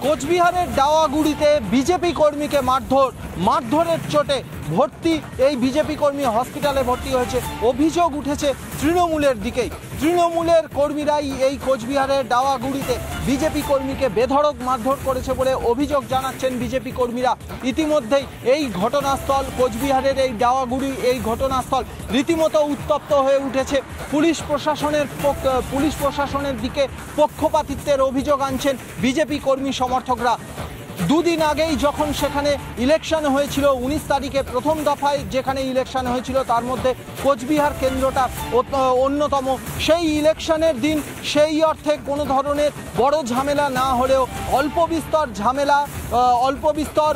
কোচবিহারের ডাওয়াগুড়িতে বিজেপি কর্মীকে মারধরের চোটে ভর্তি এই বিজেপি কর্মী হসপিটালে ভর্তি হয়েছে। অভিযোগ উঠেছে তৃণমূলের দিকেই। তৃণমূলের কর্মীরাই এই কোচবিহারের ডাওয়াগুড়িতে বিজেপি কর্মীকে বেধড়ক মারধর করেছে বলে অভিযোগ জানাচ্ছেন বিজেপি কর্মীরা। ইতিমধ্যেই এই ঘটনাস্থল, কোচবিহারের এই ডাওয়াগুড়ি এই ঘটনাস্থল রীতিমতো উত্তপ্ত হয়ে উঠেছে। পুলিশ প্রশাসনের দিকে পক্ষপাতিত্বের অভিযোগ আনছেন বিজেপি কর্মী সমর্থকরা। দুদিন আগেই যখন সেখানে ইলেকশন হয়েছিল, 19 তারিখে প্রথম দফায় যেখানে ইলেকশন হয়েছিল তার মধ্যে কোচবিহার কেন্দ্রটা অন্যতম। সেই ইলেকশনের দিন সেই অর্থে কোনো ধরনের বড় ঝামেলা না হলেও অল্প বিস্তর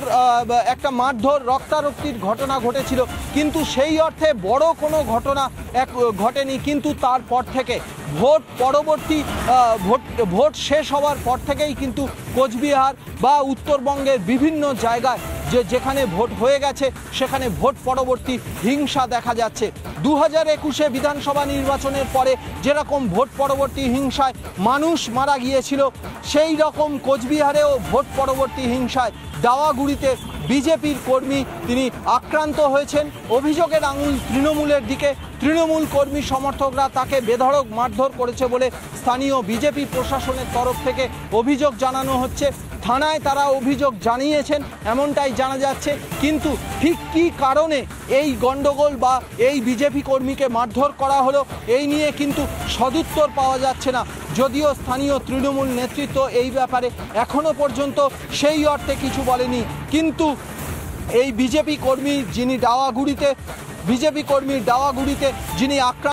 একটা মারধর রক্তারক্তির ঘটনা ঘটেছিল, কিন্তু সেই অর্থে বড় কোনো ঘটনা ঘটেনি। কিন্তু তারপর থেকে ভোট শেষ হওয়ার পর থেকেই কিন্তু কোচবিহার বা উত্তরবঙ্গের বিভিন্ন জায়গায় যেখানে ভোট হয়ে গেছে সেখানে ভোট পরবর্তী হিংসা দেখা যাচ্ছে। 2021-এ বিধানসভা নির্বাচনের পরে যেরকম ভোট পরবর্তী হিংসায় মানুষ মারা গিয়েছিল, সেই রকম কোচবিহারেও ভোট পরবর্তী হিংসায় ডাওয়াগুড়িতে বিজেপির কর্মী তিনি আক্রান্ত হয়েছেন। অভিযোগের আঙুল তৃণমূলের দিকে। তৃণমূল কর্মী সমর্থকরা তাকে বেধড়ক মারধর করেছে বলে স্থানীয় বিজেপি প্রশাসনের তরফ থেকে অভিযোগ জানানো হচ্ছে। থানায় তারা অভিযোগ জানিয়েছেন এমনটাই জানা যাচ্ছে, কিন্তু ঠিক কী কারণে এই গণ্ডগোল বা এই বিজেপি কর্মীকে মারধর করা হলো এই নিয়ে কিন্তু সদুত্তর পাওয়া যাচ্ছে না। যদিও স্থানীয় তৃণমূল নেতৃত্ব এই ব্যাপারে এখনো পর্যন্ত সেই অর্থে কিছু বলেনি, কিন্তু এই বিজেপি কর্মীর যিনি ডাওয়াগুড়িতে যিনি আক্রান্ত